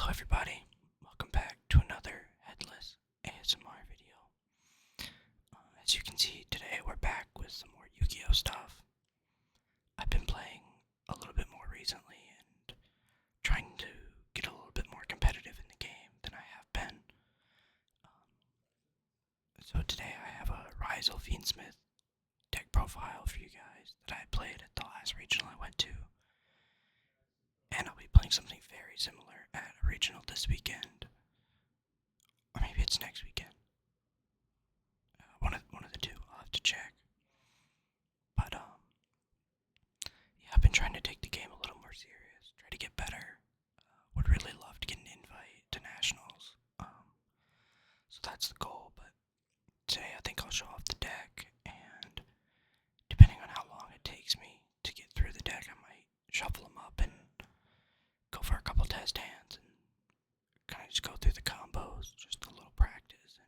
everybody, welcome back to another Headless ASMR video. As you can see, today we're back with some more Yu-Gi-Oh stuff. I've been playing a little bit more recently and trying to get a little bit more competitive in the game than I have been. So today I have a Ryzeal Fiendsmith deck profile for you guys that I played at the last regional I went to. And I'll be playing something very similar at a regional this weekend. Or maybe it's next weekend. One of the two. I'll have to check. But, yeah, I've been trying to take the game a little more serious. Try to get better. Would really love to get an invite to nationals. So that's the goal. But today I think I'll show off the deck. And depending on how long it takes me to get through the deck, I might shuffle them up and go for a couple test hands and kind of just go through the combos, just a little practice,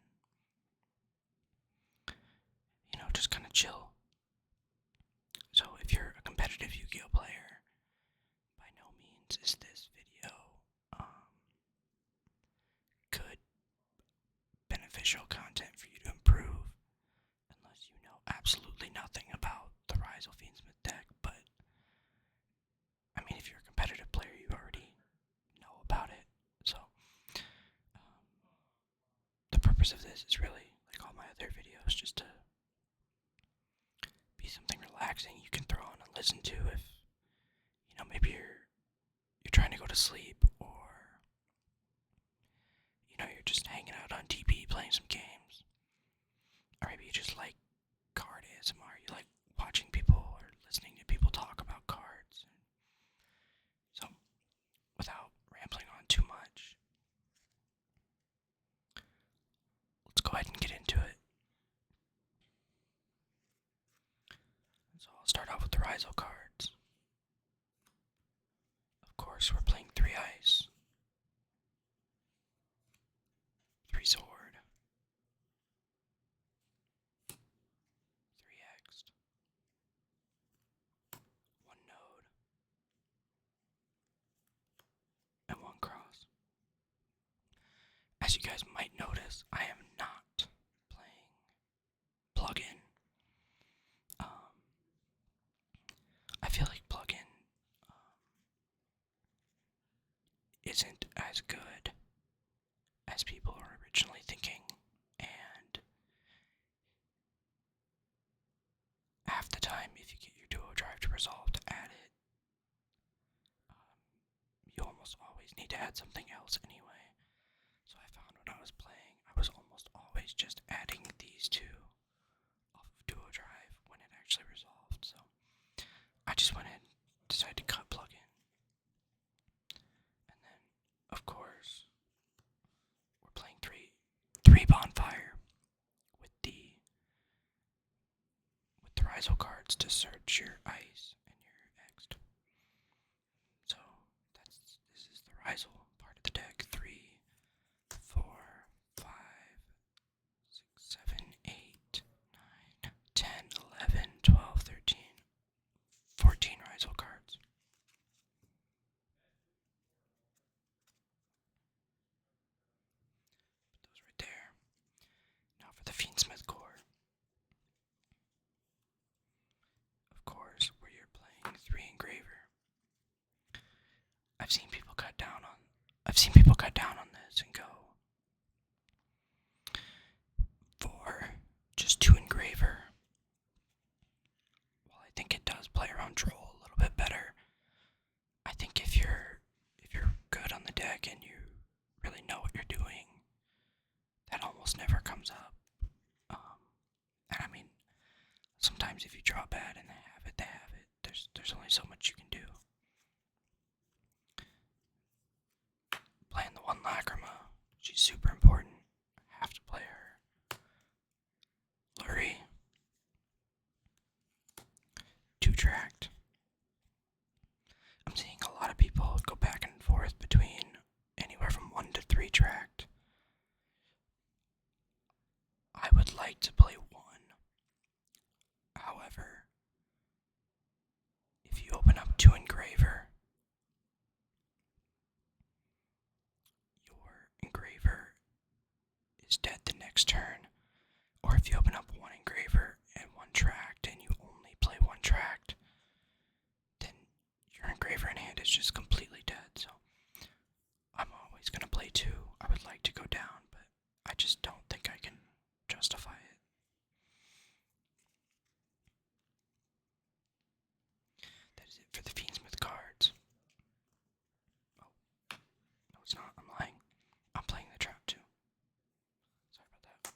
and, just kind of chill. So if you're a competitive Yu-Gi-Oh player, by no means is this video good, beneficial content for you to improve, unless you know absolutely nothing about the Ryzeal Fiendsmith deck. But I mean, if you're a competitive player, you already know about it. So the purpose of this is really, like all my other videos, just to be something relaxing you can throw on and listen to if, maybe you're trying to go to sleep, or, you're just hanging out on TP playing some games. Or maybe you just like card ASMR, you like watching people or listening to people talk about cards. So, without rambling on too much, let's go ahead and get into it. So I'll start off with the Ryzeal cards. Of course, we're playing 3 ice, 3 sword, 3 hexed, 1 node, and 1 cross. As you guys might notice, I am not playing plug-in. I feel like plug-in isn't as good as people are originally thinking, and half the time, if you get your duo drive to resolve to add it, you almost always need to add something else anyway. So I found when I was playing, I was almost always just adding these two off of duo drive when it actually resolved. So I just went ahead and decided to cut plug-in. And then, of course, we're playing three bonfire with the Ryzeal cards to search your ice and your hexed. So this is the Ryzeal part of the deck. 3, 4, 5, 6, 7, 8, 9, 10, 11, 12, 13, 14 Ryzeal cards. Put those right there. Now for the Fiendsmith core. Of course, where you're playing 3 engraver. I've seen people cut down on this and go for just 2 engraver. Well, I think it does play around troll a little bit better. I think if you're good on the deck and you really know what you're doing, that almost never comes up. And I mean, sometimes if you draw bad and they have it, they have it. There's only so much you can do. Playing the 1 Lacrima, she's super important. I have to play her. Lurie. 2 tracked. I'm seeing a lot of people go back and forth between anywhere from 1 to 3 tracked. I would like to play 1. However, if you open up 2 is dead the next turn, or if you open up one engraver and one tract and you only play one tract, then your engraver in hand is just completely dead. So I'm always going to play two. I would like to go down, but I just don't think I can justify it. That is it for the Fiendsmith cards. Oh, no it's not. I'm lying. I'm playing the trap too. Sorry about that.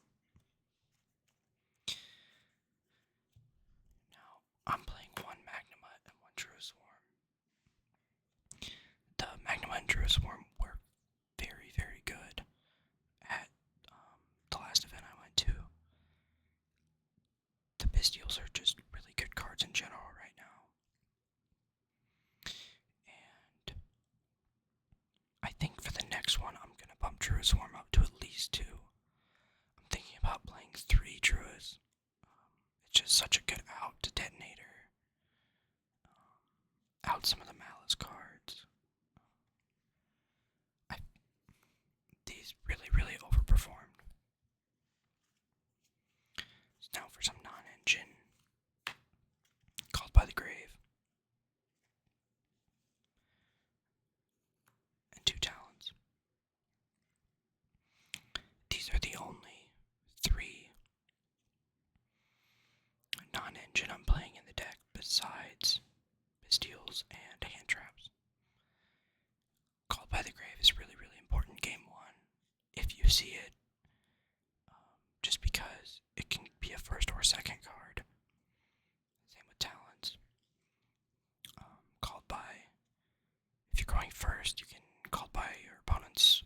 Now, I'm playing one Magnemite and one Druiswarm. The Magnemite and Druiswarm were very, very good at the last event I went to. The Pistials are just really good cards in general right now. And I think for the next one, I'm going to bump Druiswarm up to at least 2. I'm thinking about playing 3 Druids. It's just such a good out to Detonator. Out some of the Malice cards. These really, really overperformed. So now for some non-engine. Called by the Grave. And 2 Talons. These are the only 3 non-engine I'm playing in the deck besides Pistials and hand traps. Called by the Grave is really, really important game 1. If you see it, just because it can be a first or second card. Same with Talons. Called by, if you're going first, you can call by your opponent's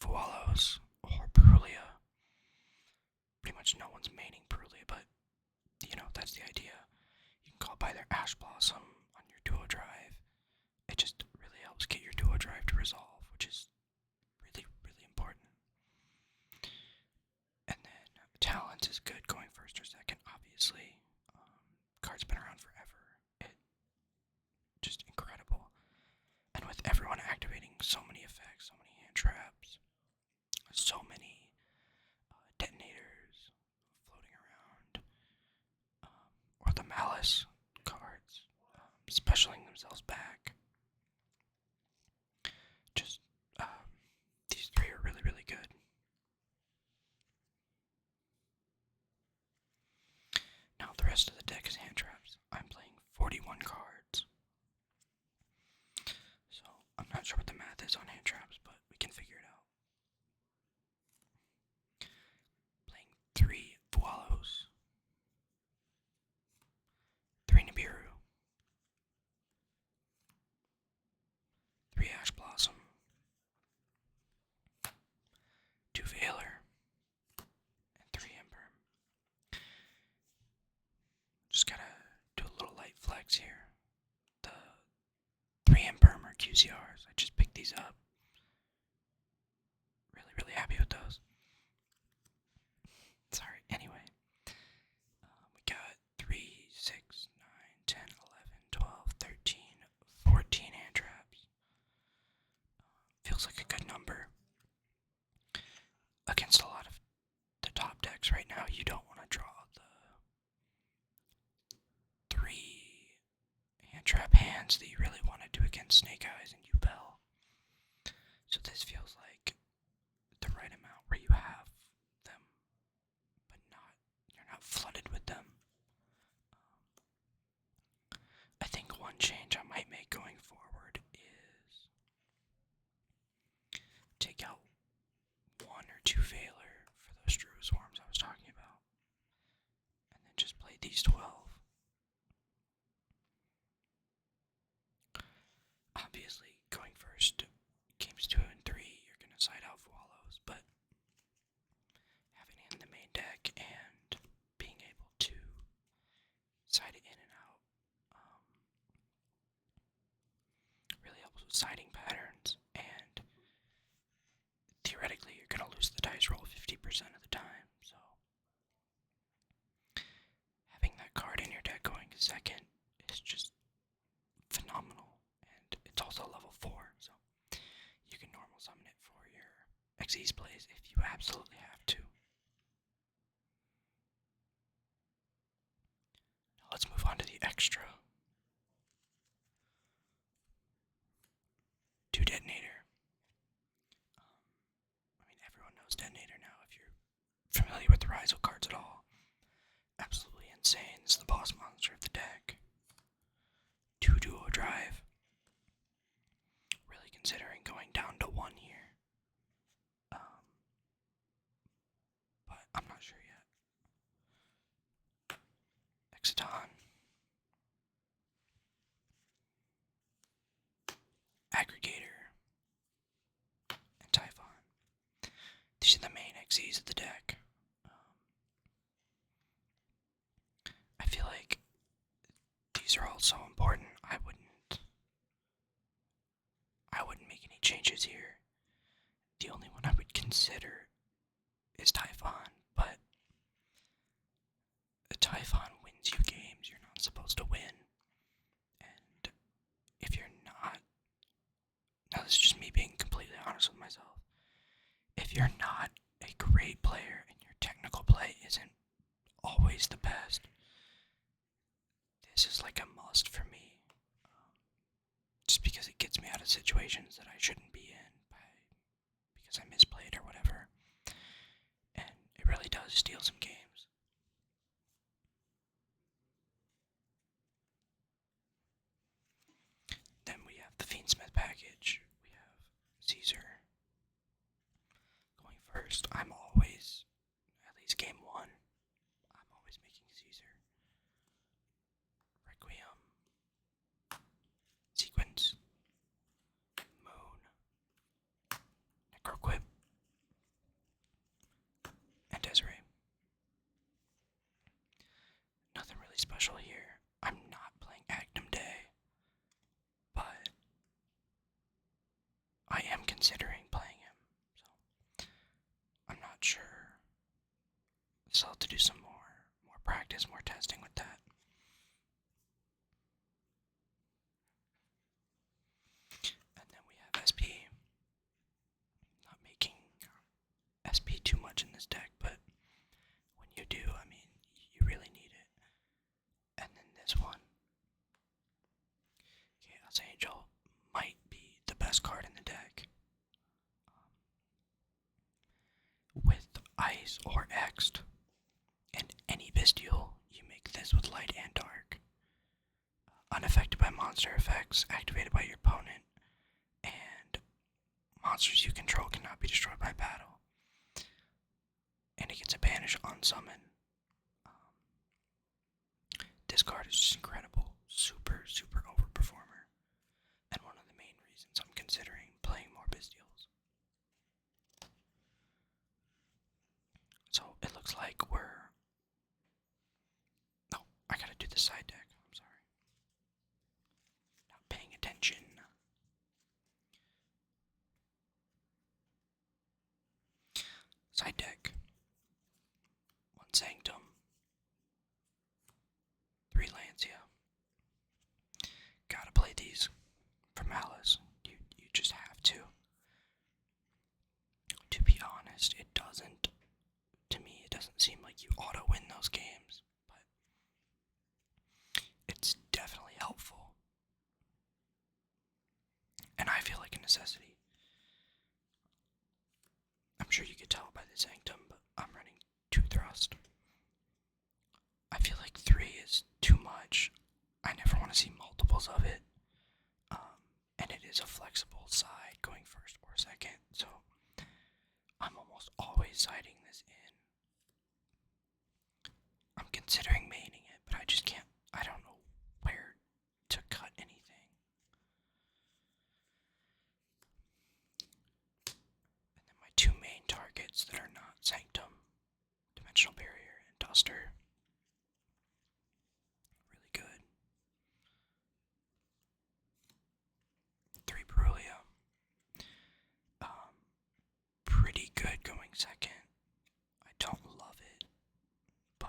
Vualos or Perulia. Pretty much no one's maining Perulia, but you know, that's the idea. You can call by their Ash Blossom on your duo drive. It just really helps get your duo drive to resolve, which is really, really important. And then Talons is good going first or second, obviously. Card's been around forever. Just incredible. And with everyone activating so many effects, so many hand traps, so many detonators floating around, or the Malice cards specialing themselves back. Just, these 3 are really, really good. Now the rest of the deck is hand traps. I'm playing 41 cards. So I'm not sure what the math is on hand traps, but we can figure it out. Playing 3 Vualos, 3 Nibiru, 3 Ash Blossom, 2 Veiler, and 3 Emperor. Just gotta do a little light flex here. The 3 Emperor are QCRs. I just picked these up. Really, really happy with those. Sorry, anyway. We got 3, 6, 9, 10, 11, 12, 13, 14 hand traps. Feels like a good number. Against a lot of the top decks right now, you don't want to draw the 3 hand trap hands that you really want to do against Snake Eyes and Yubel. So this feels like the right amount where you have them, but you're not flooded with them. I think one change I might make going forward is take out 1 or 2 Veiler for those Druiswarms I was talking about, and then just play these 12. Obviously, going first, games 2 and 3, you're going to side out Vualos, but having it in the main deck and being able to side it in and out really helps with siding patterns, and theoretically, you're going to lose the dice roll 50% of the time, so having that card in your deck going second is just phenomenal. And it's also level 4, so you can normal summon it for your XE's plays if you absolutely have to. Now let's move on to the extra. 2 Detonator. Everyone knows Detonator now if you're familiar with the Ryzeal cards at all. Absolutely insane. This is the boss monster of the deck. 2 Duo Drive. Really considering going down to 1 here. But I'm not sure yet. Exciton. Aggregator. And Typhon. These are the main XEs of the deck. I feel like these are all so important. I wouldn't make any changes here. The only one I would consider is Typhon, but Typhon wins you games you're not supposed to win. And if you're not, now this is just me being completely honest with myself, if you're not a great player and your technical play isn't always the best, this is like a must for me. Just because it gets me out of situations that I shouldn't be in because I misplayed or whatever. And it really does steal some games. Then we have the Fiendsmith package. We have Caesar. Going first, I'm always, at least game 1, I'm always making Caesar. Requiem. Sequence. Moon. Necroquip. And Desiree. Nothing really special here. I'm not playing Agnum Day, but I am considering playing him, so I'm not sure. So I'll have to do some more practice, more testing with that. And then we have SP. Not making SP too much in this deck, but when you do, you really need it. And then this one, Chaos Angel, might be the best card in the deck. With Ice or X'd, and any Bestial, you make this with Light and Dark. Unaffected by monster effects, activated by your opponent, and monsters you control cannot be destroyed by battle. And it gets a banish on summon. This card is just incredible. Super, super overperformer. And one of the main reasons I'm considering playing more Bestials. So it looks like we're... Oh, I gotta do the side deck. I'm sorry. Not paying attention. Side deck. 1 Sanctum. 3 Lancia. Gotta play these for Malice. You just have to. To be honest, to me, it doesn't seem like you auto win those games, but it's definitely helpful. And I feel like a necessity. I'm sure you could tell by the Sanctum, but I'm running 2 Thrust. I feel like 3 is too much. I never want to see multiples of it. And it is a flexible side going first or second, so I'm almost always siding this in. I'm considering maining it, but I just can't. I don't know where to cut anything. And then my 2 main targets that are not Sanctum, Dimensional Barrier and Duster. Really good. 3 Berulia. Pretty good going second. I don't love it, but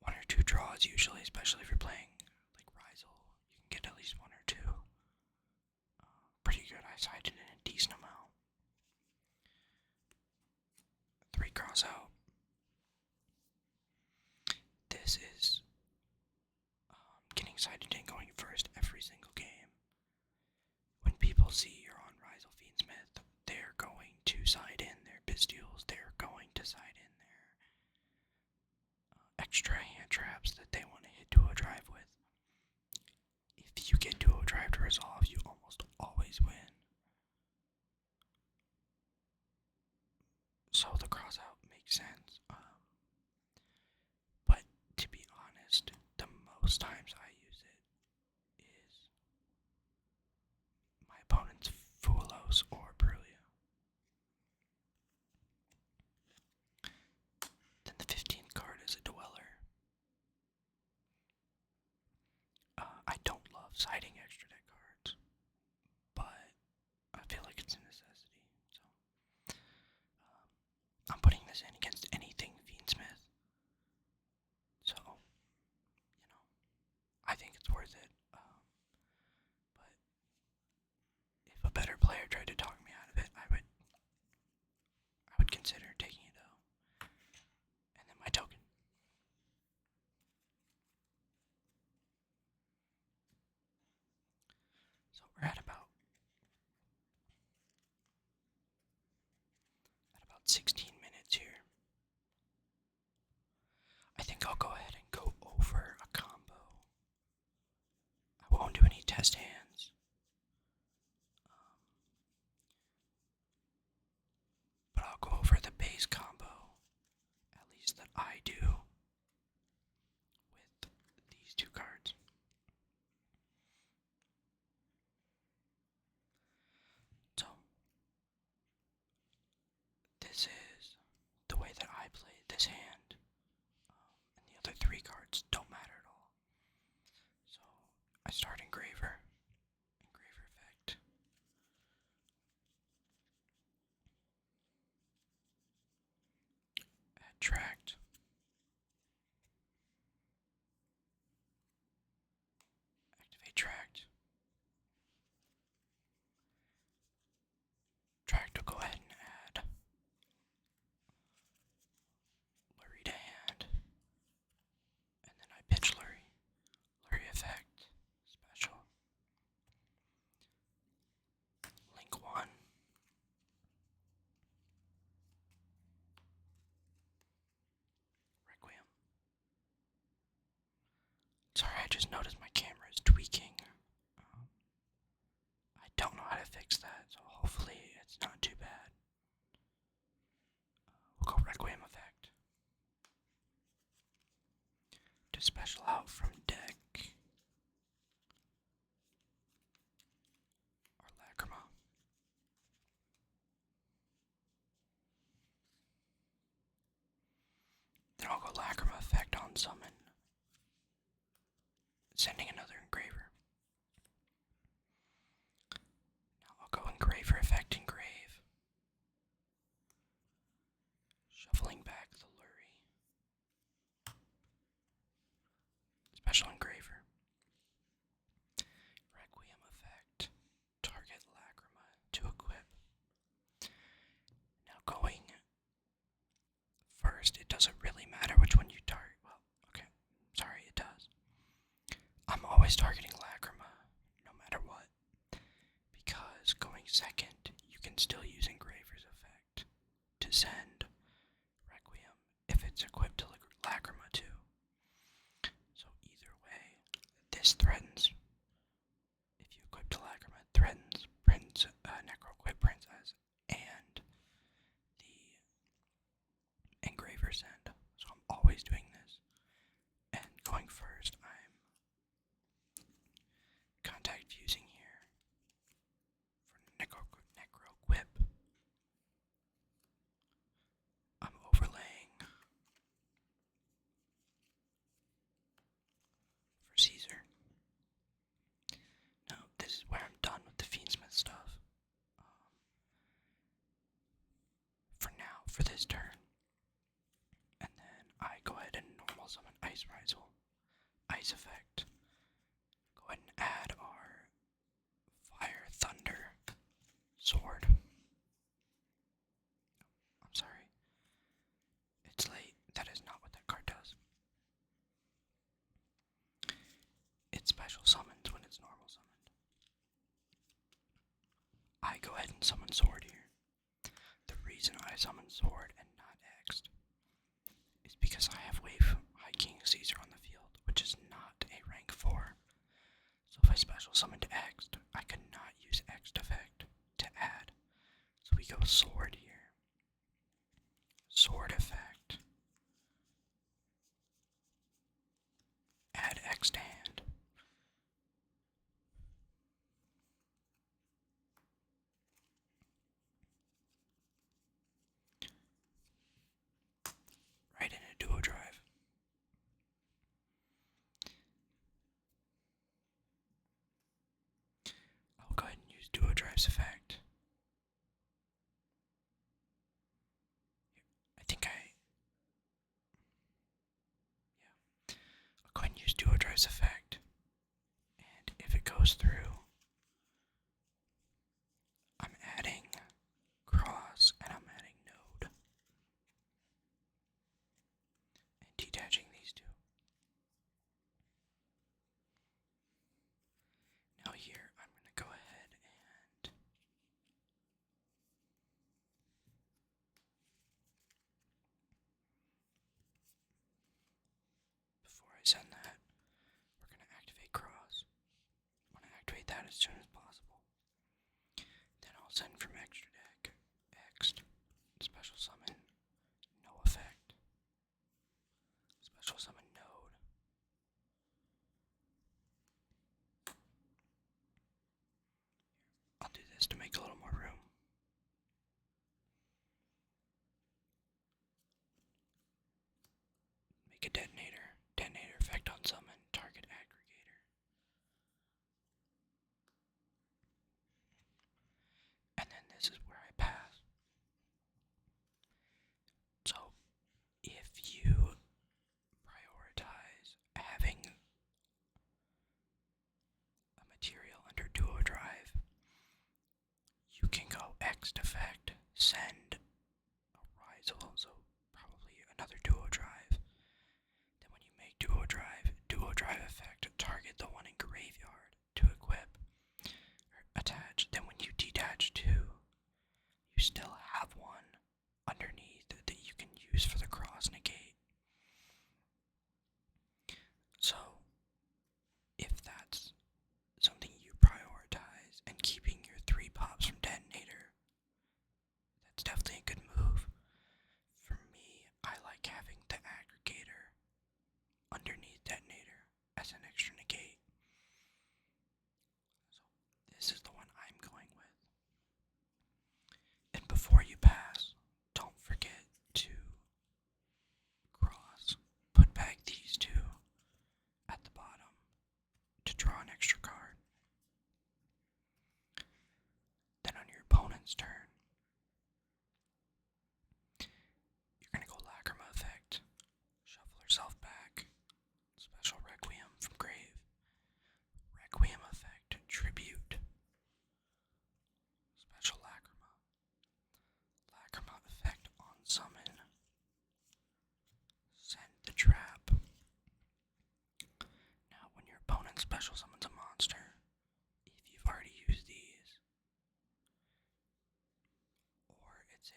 1 or 2 draws usually, especially if you're playing like Ryzeal, you can get at least 1 or 2. Pretty good. I sided going first every single game. When people see you're on Ryzeal Fiendsmith, they're going to side in their Bestials, they're going to side in their extra hand traps that they want to hit duo drive with. If you get duo drive to resolve, you almost always win. So the cross out makes sense. But to be honest, the most times I use it is my opponent's Fulos or Brulia. Then the 15th card is a Dweller. I don't love siding extra deck cards, but I feel like it's a necessity. So I'm putting this in against anything Fiendsmith. So, I think it's worth it. But if a better player tried to talk me out of it, I would consider taking it though. And then my token. So we're at about 16 minutes here. I think I'll go ahead and go over a combo. I won't do any test hands. But I'll go over the base combo, at least that I do, with these two cards. So, this is the way that I play this hand, and the other three cards don't matter at all. So, I start Engraver effect. Add Tract. Activate Tract. Tract will go ahead and add Lurry to hand. And then I pitch Lurry. Lurry effect. Special. Link 1. Requiem. Sorry, I just noticed my camera is tweaking. I don't know how to fix that, so hopefully it's not too bad. We'll go Requiem effect. To special out from deck. Or Lacrima. Then I'll go Lacrima effect on summon. Sending another Engraver. Now I'll go Engraver effect Engrave. Shuffling back the Lurry. Special Engraver. Requiem effect. Target Lacrima to equip. Now going first, it doesn't really matter which one you target. Well, okay. Sorry, it does. I'm always targeting Lacrima, no matter what. Because going second, you can still use Engraver's effect to send Requiem if it's equipped to Lacrima too. So either way, this threatens. If you equip to Lacrima, it threatens Necro-equip Princess and the Engraver send. So I'm always doing this. And going first, I'm contact fusing here for Necro-equip. I'm overlaying for Caesar. Now, this is where I'm done with the Fiendsmith stuff. For now, for this turn. And then I go ahead and normal summon Ice Ryzeal. Ice effect. Go ahead and add our Fire Thunder sword. I'm sorry. It's late. That is not what that card does. It special special summons when it's normal summoned. I go ahead and summon Sword here. The reason I summon Sword and not X'd is because I have Wave High King Caesar on the field, which is not a rank 4. So if I special summoned X'd, I could not use X'd effect to add. So we go Sword here. Sword effect. Add X'd hand. Right in a duo drive. I'll go ahead and use duo drive's effect. I'll go ahead and use duo drive's effect. And if it goes through, I'm adding cross and I'm adding node. And detaching these two. Now here, I'm going to go ahead and before I send that, we're going to activate cross. I want to activate that as soon as possible. Then I'll send from extra deck, X'd, special summon, no effect, special summon node. I'll do this to make a little more room. Make a detonator. Detonator effect on summon, target aggregator. And then this is where I pass. So, if you prioritize having a material under duo drive, you can go X'd effect, send a Ryzeal, so probably another duo drive. Then when you make duo drive effect, target the one in graveyard to equip or attach. Then when you detach 2, you still have one underneath that you can use for the cross negate. So, if that's something you prioritize and keeping your 3 pops from detonator, that's definitely a good move. For me, I like having the aggregator underneath detonator as an extra negate. So this is the one I'm going with. And before you pass, don't forget to cross. Put back these 2 at the bottom to draw an extra card. Then on your opponent's turn, you're going to go Lacrima effect, shuffle herself back, special Requiem from grave, Requiem effect, tribute, special Lacrima, Lacrima effect on summon, send the trap. Now when your opponent special summons a monster, if you've already used these, or it's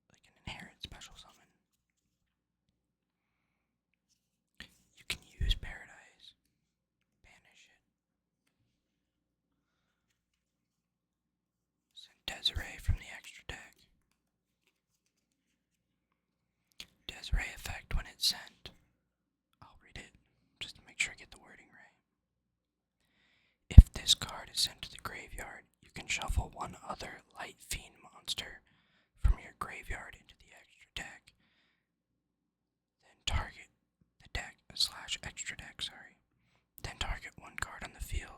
like an inherent special summon, you can use Paradise, banish it, send Desiree from the extra deck. Desiree effect when it's sent. I'll read it just to make sure I get the wording right. If this card is sent to the graveyard, you can shuffle one other light fiend monster from your graveyard into the extra deck. Then target the deck /extra deck, Then target one card on the field